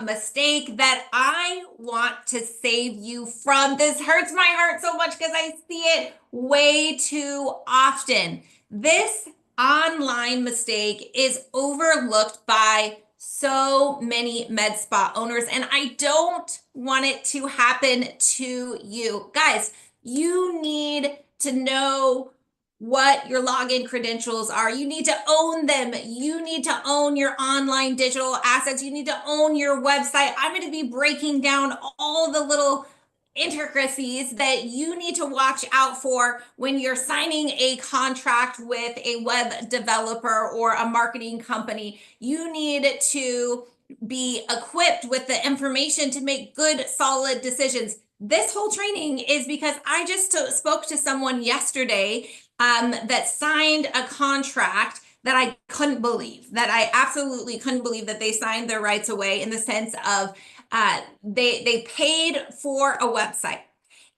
mistake that I want to save you from. This hurts my heart so much because I see it way too often. This online mistake is overlooked by so many med spa owners, and I don't want it to happen to you. Guys, you need to know what your login credentials are. You need to own them. You need to own your online digital assets. You need to own your website. I'm going to be breaking down all the little intricacies that you need to watch out for when you're signing a contract with a web developer or a marketing company. You need to be equipped with the information to make good, solid decisions. This whole training is because I just spoke to someone yesterday that signed a contract that I couldn't believe, that I absolutely couldn't believe that they signed their rights away, in the sense of they paid for a website.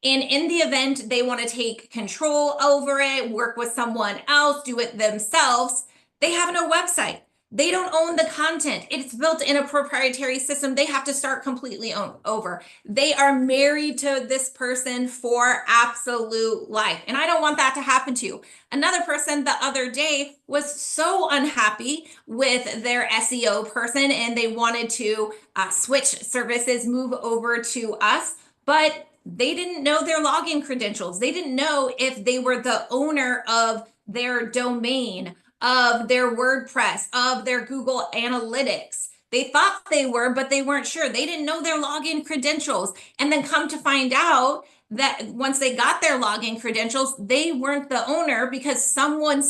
And in the event they want to take control over it, work with someone else, do it themselves, they have no website. They don't own the content. It's built in a proprietary system. They have to start completely over. They are married to this person for absolute life. And I don't want that to happen to you. Another person the other day was so unhappy with their SEO person, and they wanted to switch services, move over to us, but they didn't know their login credentials. They didn't know if they were the owner of their domain, of their WordPress, of their Google Analytics. They thought they were, but they weren't sure. They didn't know their login credentials. And then come to find out that once they got their login credentials, they weren't the owner because someone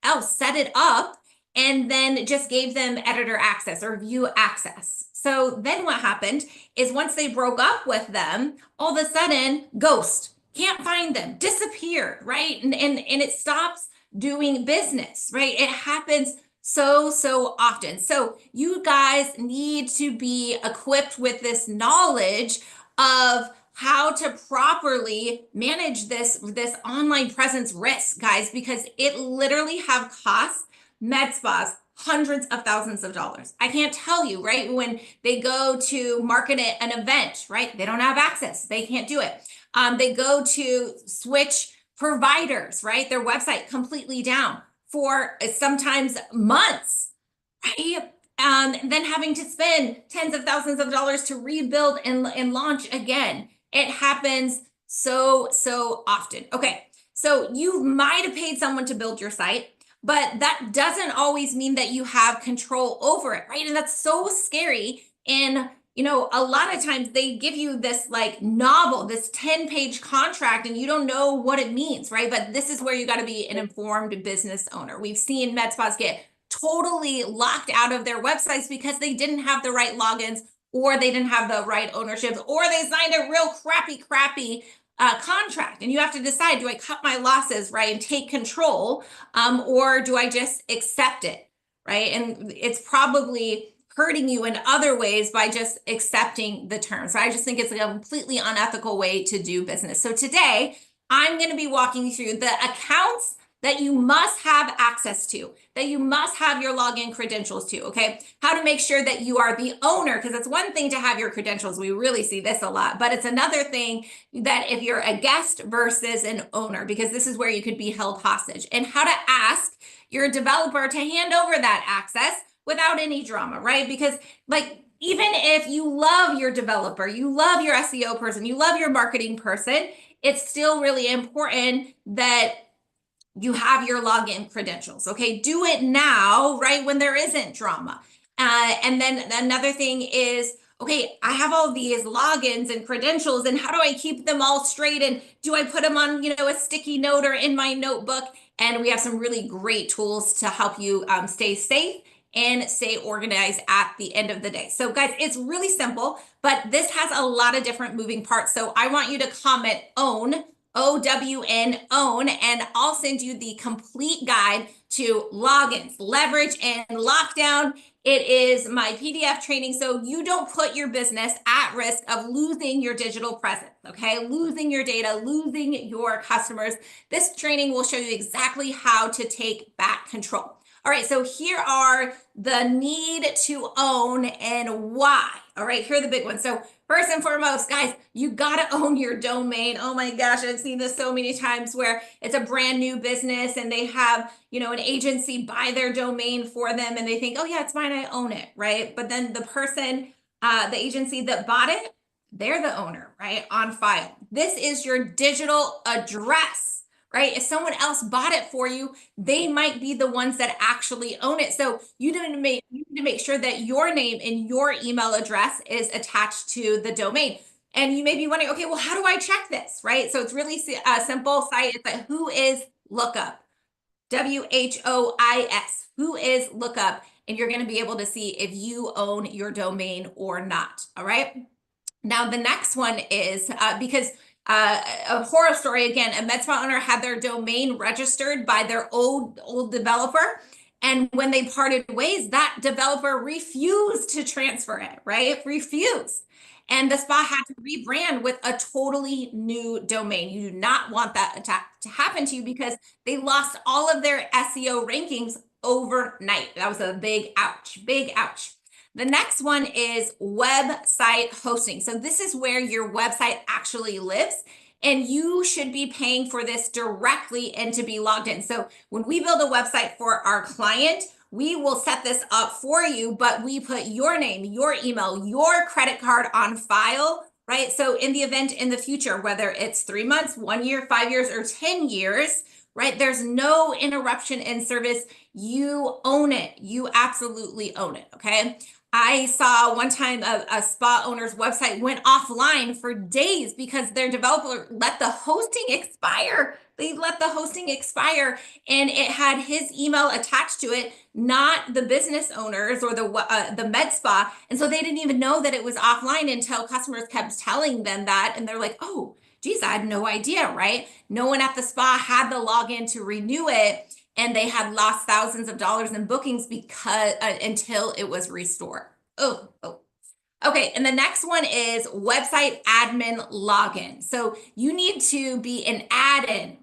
else set it up and then just gave them editor access or view access. So then what happened is once they broke up with them, all of a sudden, ghost, can't find them, disappeared, right? And it stops doing business, right? It happens so often. So you guys need to be equipped with this knowledge of how to properly manage this online presence risk, guys, because it literally have cost med spas hundreds of thousands of dollars. I can't tell you, right? When they go to market an event, right? They don't have access. They can't do it. They go to switch providers, right? Their website completely down for sometimes months, right? Then having to spend tens of thousands of dollars to rebuild and launch again. It happens so often. Okay, so you might have paid someone to build your site, but that doesn't always mean that you have control over it, right? And that's so scary. And a lot of times they give you this like novel, this 10-page contract, and you don't know what it means, right? But this is where you got to be an informed business owner. We've seen med spas get totally locked out of their websites because they didn't have the right logins, or they didn't have the right ownership, or they signed a real crappy contract. And you have to decide, do I cut my losses, right, and take control, or do I just accept it, right? And it's probably hurting you in other ways by just accepting the terms. So I just think it's a completely unethical way to do business. So today, I'm going to be walking you through the accounts that you must have access to, that you must have your login credentials to, okay? How to make sure that you are the owner, because it's one thing to have your credentials. We really see this a lot, but it's another thing that if you're a guest versus an owner, because this is where you could be held hostage, and how to ask your developer to hand over that access without any drama, right? Because like, even if you love your developer, you love your SEO person, you love your marketing person, it's still really important that you have your login credentials, okay? Do it now, right, when there isn't drama. And then another thing is, okay, I have all these logins and credentials, and how do I keep them all straight? And do I put them on, a sticky note or in my notebook? And we have some really great tools to help you stay safe and stay organized at the end of the day. So guys, it's really simple, but this has a lot of different moving parts. So I want you to comment OWN, OWN, OWN, and I'll send you the complete guide to logins, leverage, and lockdown. It is my PDF training, so you don't put your business at risk of losing your digital presence, okay? Losing your data, losing your customers. This training will show you exactly how to take back control. All right, so here are the need to own and why. All right, here are the big ones. So first and foremost, guys, you gotta own your domain. Oh my gosh, I've seen this so many times where it's a brand new business and they have, an agency buy their domain for them and they think, oh yeah, it's mine, I own it, right? But then the person, the agency that bought it, they're the owner, right? On file. This is your digital address, right? If someone else bought it for you, they might be the ones that actually own it. So you need to make sure that your name and your email address is attached to the domain. And you may be wondering, okay, well, how do I check this, right? So it's really a simple site. It's like Whois Lookup, WHOIS, Whois Lookup, and you're going to be able to see if you own your domain or not. All right. Now, the next one is because a horror story again, a med spa owner had their domain registered by their old developer. And when they parted ways, that developer refused to transfer it, right? Refused. And the spa had to rebrand with a totally new domain. You do not want that attack to happen to you because they lost all of their SEO rankings overnight. That was a big ouch, big ouch. The next one is website hosting. So this is where your website actually lives. And you should be paying for this directly and to be logged in. So when we build a website for our client, we will set this up for you, but we put your name, your email, your credit card on file, right? So in the event in the future, whether it's 3 months, 1 year, 5 years, or 10 years, right? There's no interruption in service. You own it. You absolutely own it, okay? I saw one time a spa owner's website went offline for days because their developer let the hosting expire. They let the hosting expire and it had his email attached to it, not the business owners or the med spa. And so they didn't even know that it was offline until customers kept telling them that. And they're like, oh, geez, I had no idea, right? No one at the spa had the login to renew it. And they had lost thousands of dollars in bookings because until it was restored. Oh. Okay, and the next one is website admin login. So you need to be an admin,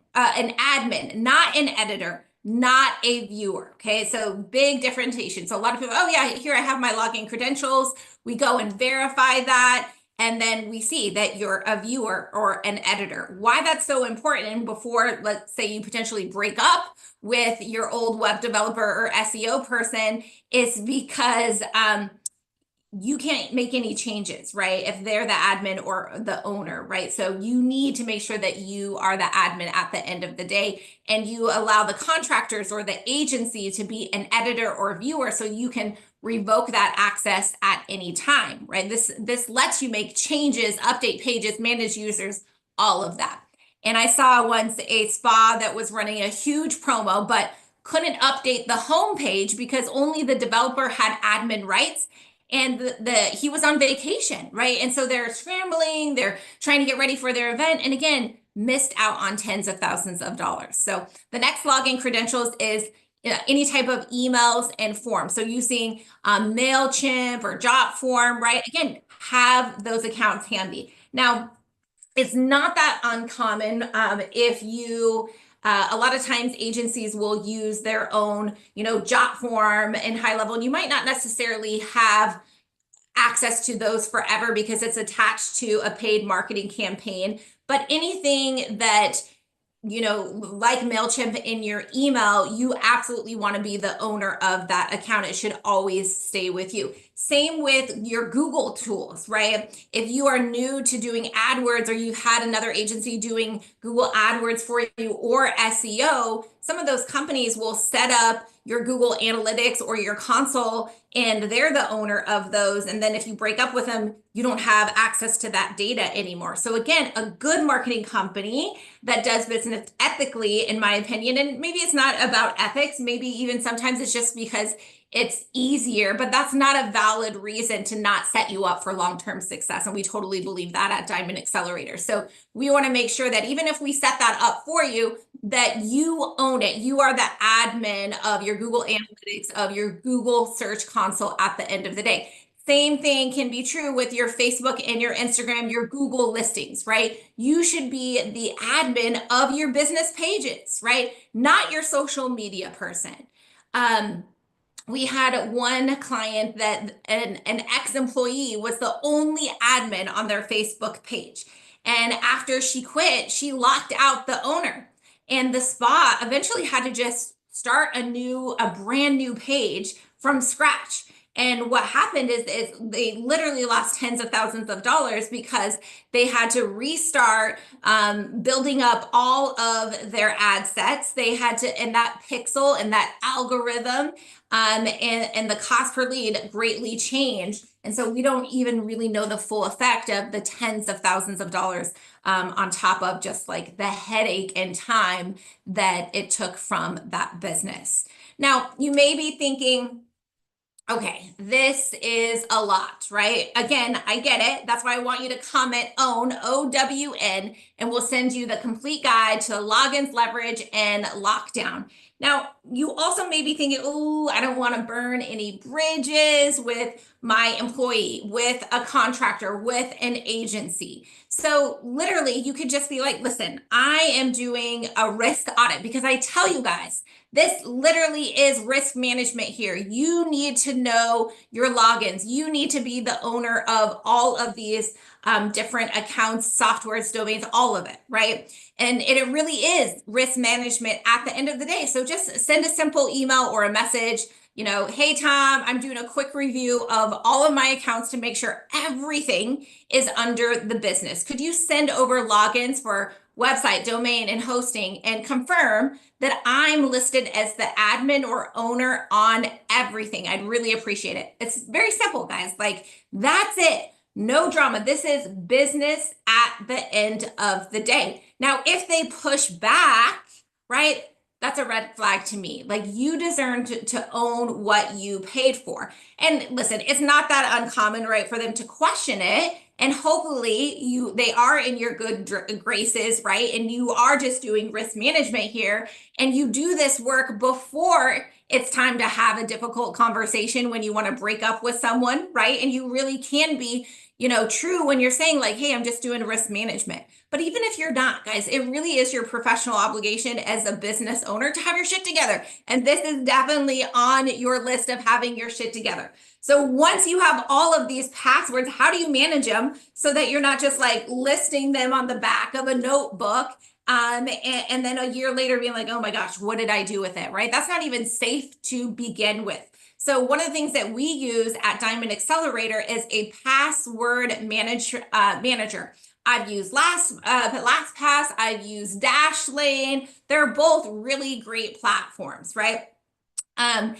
not an editor, not a viewer. Okay, so big differentiation. So a lot of people, oh yeah, here I have my login credentials. We go and verify that. And then we see that you're a viewer or an editor. Why that's so important, and before, let's say you potentially break up with your old web developer or SEO person, is because you can't make any changes, right? If they're the admin or the owner, right? So you need to make sure that you are the admin at the end of the day and you allow the contractors or the agency to be an editor or viewer so you can revoke that access at any time, right? This lets you make changes, update pages, manage users, all of that. And I saw once a spa that was running a huge promo, but couldn't update the homepage because only the developer had admin rights and he was on vacation, right? And so they're scrambling, they're trying to get ready for their event, and again, missed out on tens of thousands of dollars. So the next login credentials is any type of emails and forms. So using MailChimp or JotForm, right? Again, have those accounts handy. Now, it's not that uncommon if you a lot of times agencies will use their own, JotForm and high level, and you might not necessarily have access to those forever because it's attached to a paid marketing campaign. But anything that, like MailChimp in your email, you absolutely want to be the owner of that account. It should always stay with you. Same with your Google tools, right? If you are new to doing AdWords or you've had another agency doing Google AdWords for you or SEO, some of those companies will set up your Google Analytics or your console and they're the owner of those. And then if you break up with them, you don't have access to that data anymore. So again, a good marketing company that does business ethically, in my opinion, and maybe it's not about ethics, maybe even sometimes it's just because it's easier, but that's not a valid reason to not set you up for long-term success. And we totally believe that at Diamond Accelerator. So we want to make sure that even if we set that up for you, that you own it. You are the admin of your Google Analytics, of your Google Search Console at the end of the day. Same thing can be true with your Facebook and your Instagram, your Google listings, right? You should be the admin of your business pages, right? Not your social media person. We had one client that an ex-employee was the only admin on their Facebook page. And after she quit, she locked out the owner. And the spa eventually had to just start a brand new page from scratch. And what happened is they literally lost tens of thousands of dollars because they had to restart building up all of their ad sets. They had to, and that pixel and that algorithm and the cost per lead greatly changed. And so we don't even really know the full effect of the tens of thousands of dollars on top of just like the headache and time that it took from that business. Now, you may be thinking, okay, this is a lot, right? Again, I get it. That's why I want you to comment OWN, OWN, and we'll send you the complete guide to logins, leverage, and lockdown. Now, you also may be thinking, oh, I don't want to burn any bridges with my employee, with a contractor, with an agency. So literally, you could just be like, listen, I am doing a risk audit because I tell you guys, this literally is risk management here. You need to know your logins. You need to be the owner of all of these different accounts, softwares, domains, all of it, right? And it really is risk management at the end of the day. So just send a simple email or a message, hey, Tom, I'm doing a quick review of all of my accounts to make sure everything is under the business. Could you send over logins for website, domain, and hosting and confirm that I'm listed as the admin or owner on everything? I'd really appreciate it. It's very simple, guys. Like, that's it. No drama. This is business at the end of the day. Now, if they push back, right, that's a red flag to me. Like, you deserve to own what you paid for. And listen, it's not that uncommon, right, for them to question it. And hopefully they are in your good graces, right? And you are just doing risk management here. And you do this work before it's time to have a difficult conversation when you want to break up with someone, right? And you really can be, true when you're saying like, hey, I'm just doing risk management. But even if you're not, guys, it really is your professional obligation as a business owner to have your shit together. And this is definitely on your list of having your shit together. So once you have all of these passwords, how do you manage them so that you're not just like listing them on the back of a notebook and then a year later being like, oh my gosh, what did I do with it, right? That's not even safe to begin with. So one of the things that we use at Diamond Accelerator is a password manager. I've used LastPass, I've used Dashlane. They're both really great platforms, right? And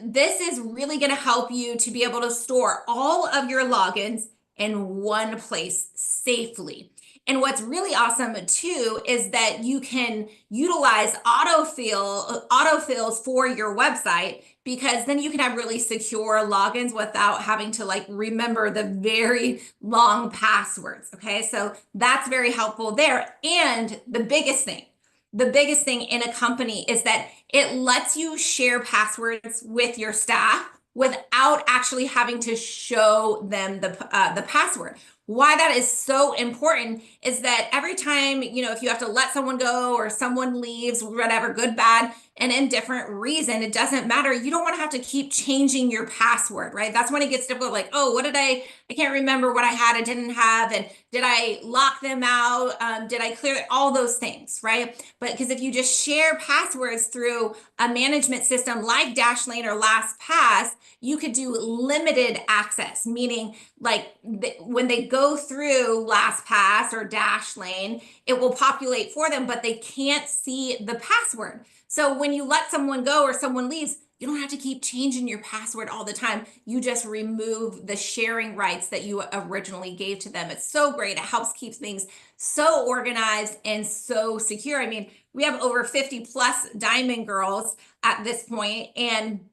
this is really going to help you to be able to store all of your logins in one place safely. And what's really awesome too is that you can utilize autofills for your website, because then you can have really secure logins without having to like remember the very long passwords. Okay, so that's very helpful there. And the biggest thing in a company is that it lets you share passwords with your staff without actually having to show them the password. Why that is so important is that every time, if you have to let someone go or someone leaves, whatever, good, bad, and indifferent reason, it doesn't matter. You don't want to have to keep changing your password, right? That's when it gets difficult. Like, oh, what did I can't remember what I had, I didn't have, and did I lock them out? Did I clear it? All those things, right? But because if you just share passwords through a management system like Dashlane or LastPass, you could do limited access, meaning like when they go through LastPass or Dashlane, it will populate for them, but they can't see the password. So when you let someone go or someone leaves, you don't have to keep changing your password all the time. You just remove the sharing rights that you originally gave to them. It's so great. It helps keep things so organized and so secure. I mean, we have over 50 plus Diamond Girls at this point, and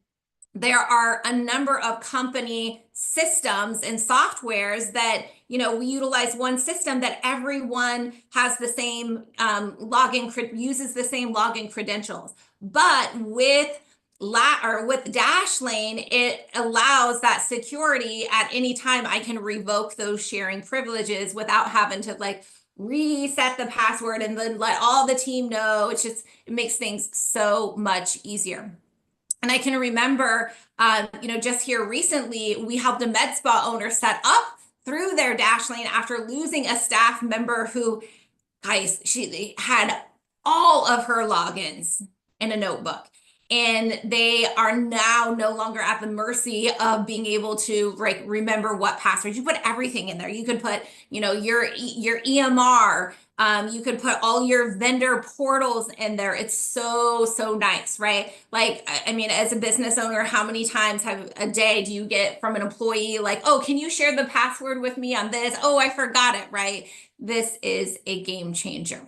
there are a number of company systems and softwares that, we utilize one system that everyone has the same uses the same login credentials. But with Dashlane, it allows that security at any time. I can revoke those sharing privileges without having to like reset the password and then let all the team know. It makes things so much easier. And I can remember, just here recently, we helped a med spa owner set up through their Dashlane after losing a staff member who, guys, she had all of her logins in a notebook. And they are now no longer at the mercy of being able to like remember what passwords. You put everything in there. You could put, your EMR. You could put all your vendor portals in there. It's so nice, right? Like, I mean, as a business owner, how many times a day do you get from an employee like, oh, can you share the password with me on this? Oh, I forgot it, right? This is a game changer.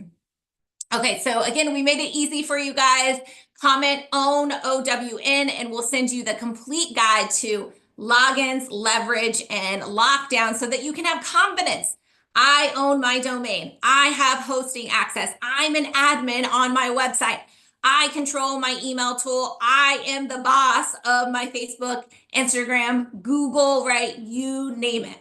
Okay, so again, we made it easy for you guys. Comment OWN, OWN, and we'll send you the complete guide to logins, leverage, and lockdown so that you can have confidence. I own my domain. I have hosting access. I'm an admin on my website. I control my email tool. I am the boss of my Facebook, Instagram, Google, right? You name it.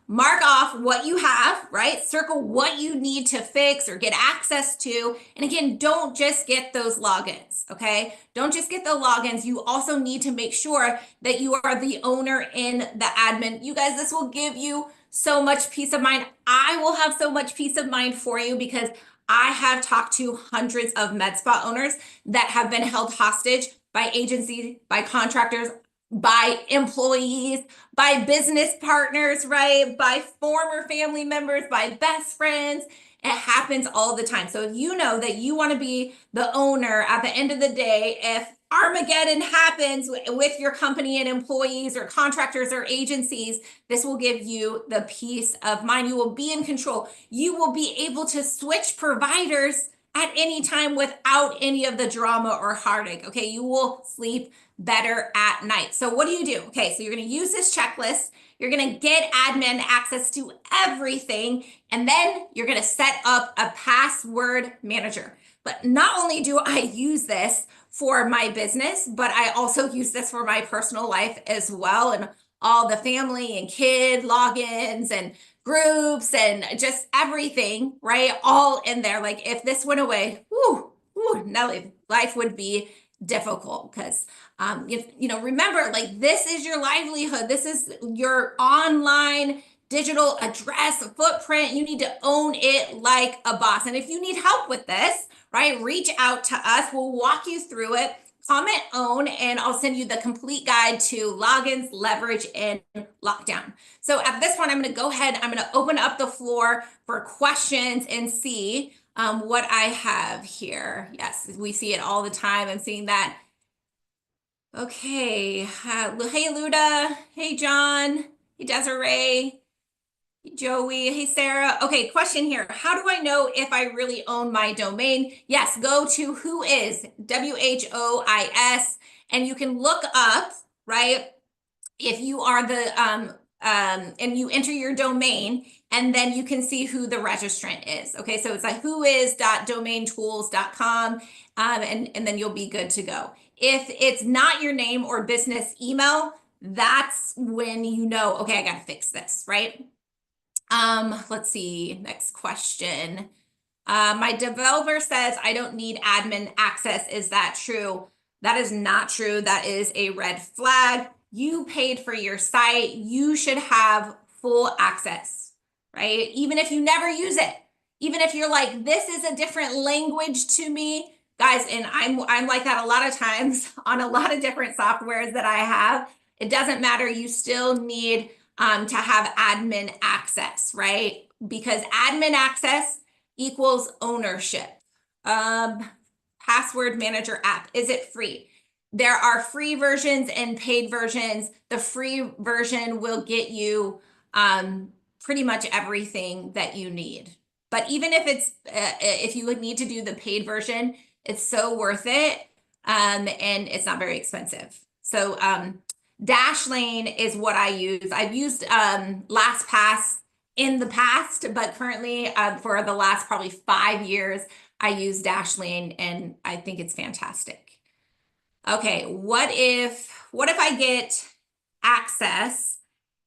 Mark off what you have, right? Circle what you need to fix or get access to. And again, don't just get those logins, okay? Don't just get the logins. You also need to make sure that you are the owner in the admin. You guys, this will give you so much peace of mind. I will have so much peace of mind for you because I have talked to hundreds of med spa owners that have been held hostage by agencies, by contractors, by employees, by business partners, right? By former family members, by best friends. It happens all the time. So if you know that you want to be the owner at the end of the day, if Armageddon happens with your company and employees or contractors or agencies, this will give you the peace of mind. You will be in control. You will be able to switch providers at any time without any of the drama or heartache. Okay, you will sleep better at night. So what do? Okay, so you're going to use this checklist. You're going to get admin access to everything, and then you're going to set up a password manager. But not only do I use this for my business, but I also use this for my personal life as well, and all the family and kid logins and groups and just everything, right? All in there. Like if this went away, no, life would be difficult because remember, like this is your livelihood. This is your online digital address footprint. You need to own it like a boss. And if you need help with this, right, reach out to us. We'll walk you through it. Comment OWN, and I'll send you the complete guide to logins, leverage, and lockdown. So at this point, I'm going to go ahead. I'm going to open up the floor for questions and see what I have here. Yes, we see it all the time. I'm seeing that. Okay. Hey, Luda. Hey, John. Hey, Desiree. Hey, Joey. Hey, Sarah. Okay, question here. How do I know if I really own my domain? Yes, go to Whois, WHOIS, and you can look up, right? If you are and you enter your domain, and then you can see who the registrant is. Okay, so it's like whois.domaintools.com, and then you'll be good to go. If it's not your name or business email, that's when you know, okay, I got to fix this, right? Let's see, next question. My developer says I don't need admin access. Is that true? That is not true. That is a red flag. You paid for your site. You should have full access, right? Even if you never use it, even if you're like, this is a different language to me, guys, and I'm like that a lot of times on a lot of different softwares that I have. It doesn't matter. You still need to have admin access, right? Because admin access equals ownership. Password manager app, is it free? There are free versions and paid versions. The free version will get you pretty much everything that you need. But even if if you would need to do the paid version, it's so worth it, and it's not very expensive. So Dashlane is what I use. I've used LastPass in the past, but currently for the last probably 5 years, I use Dashlane, and I think it's fantastic. Okay, what if I get access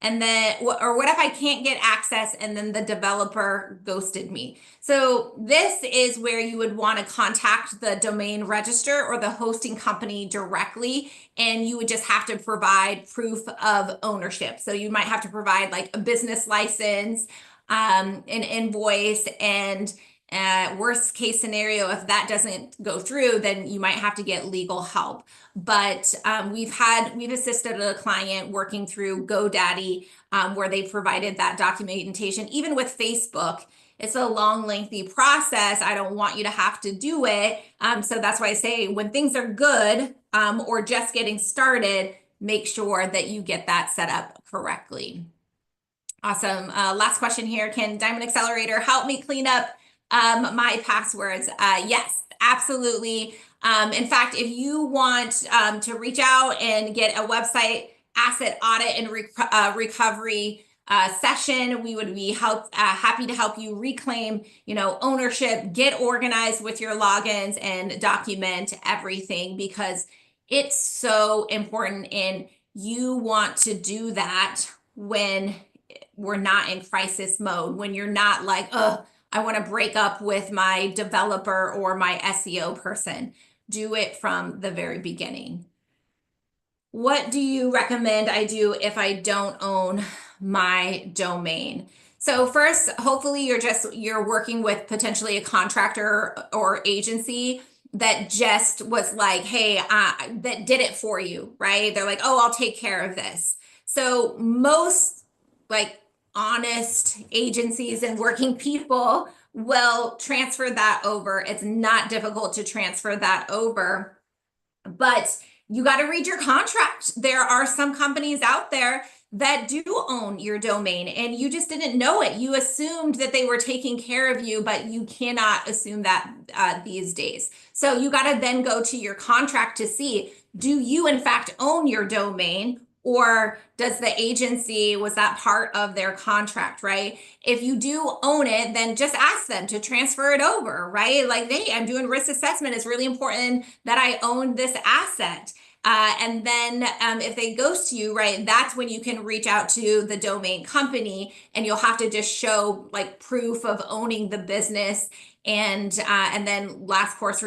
And then, or what if I can't get access and then the developer ghosted me? So this is where you would want to contact the domain registrar or the hosting company directly, and you would just have to provide proof of ownership. So you might have to provide like a business license, an invoice, and worst case scenario, if that doesn't go through, then you might have to get legal help. But we've assisted a client working through GoDaddy, where they provided that documentation. Even with Facebook, it's a long, lengthy process. I don't want you to have to do it. So that's why I say when things are good, or just getting started, make sure that you get that set up correctly. Awesome. Last question here. Can Diamond Accelerator help me clean up my passwords? Yes, absolutely. In fact, if you want to reach out and get a website asset audit and recovery session, we would be happy to help you reclaim, ownership, get organized with your logins, and document everything, because it's so important. And you want to do that when we're not in crisis mode, when you're not like, oh, I want to break up with my developer or my SEO person. Do it from the very beginning. What do you recommend I do if I don't own my domain? So first, hopefully you're working with potentially a contractor or agency that just was like, hey, that did it for you, right? They're like, oh, I'll take care of this. So most like honest agencies and working people will transfer that over. It's not difficult to transfer that over, but you got to read your contract. There are some companies out there that do own your domain and you just didn't know it. You assumed that they were taking care of you, but you cannot assume that these days. So you got to then go to your contract to see, do you in fact own your domain? Or does the agency, was that part of their contract, right? If you do own it, then just ask them to transfer it over, right? Like, hey, I'm doing risk assessment. It's really important that I own this asset. And then if they ghost you, right, that's when you can reach out to the domain company and you'll have to just show like proof of owning the business. And then last course,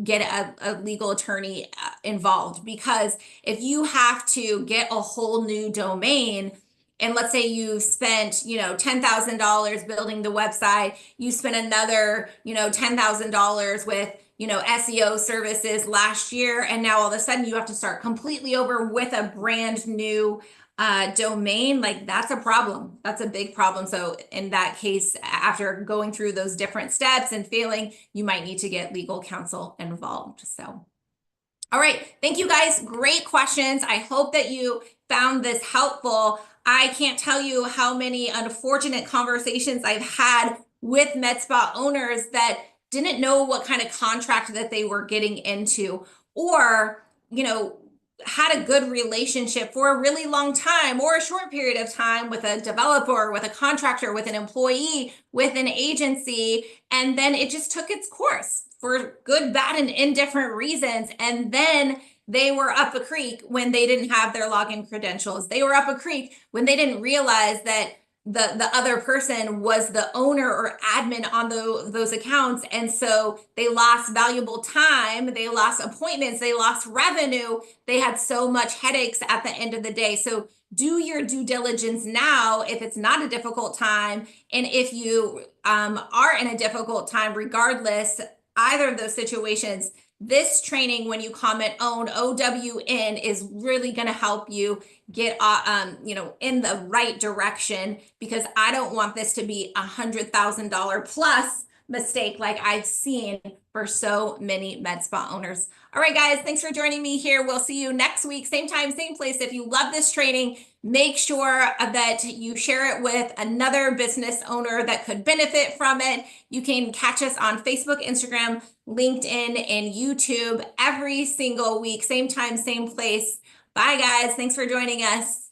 get a legal attorney involved, because if you have to get a whole new domain, and let's say you spent, $10,000 building the website, you spent another, $10,000 with, SEO services last year, and now all of a sudden you have to start completely over with a brand new domain, like that's a problem. That's a big problem. So in that case, after going through those different steps and failing, you might need to get legal counsel involved. So, all right. Thank you guys. Great questions. I hope that you found this helpful. I can't tell you how many unfortunate conversations I've had with med spa owners that didn't know what kind of contract that they were getting into, or, had a good relationship for a really long time or a short period of time with a developer, with a contractor, with an employee, with an agency, and then it just took its course for good, bad, and indifferent reasons. And then they were up a creek when they didn't have their login credentials. They were up a creek when they didn't realize that the other person was the owner or admin on those accounts. And so they lost valuable time, they lost appointments, they lost revenue. They had so much headaches at the end of the day. So do your due diligence now if it's not a difficult time. And if you are in a difficult time, regardless, either of those situations, this training, when you comment own, OWN, is really going to help you get in the right direction, because I don't want this to be $100,000 plus mistake like I've seen for so many med spa owners. All right, guys, thanks for joining me here. We'll see you next week, same time, same place. If you love this training, make sure that you share it with another business owner that could benefit from it. You can catch us on Facebook, Instagram, LinkedIn, and YouTube every single week, same time, same place. Bye, guys. Thanks for joining us.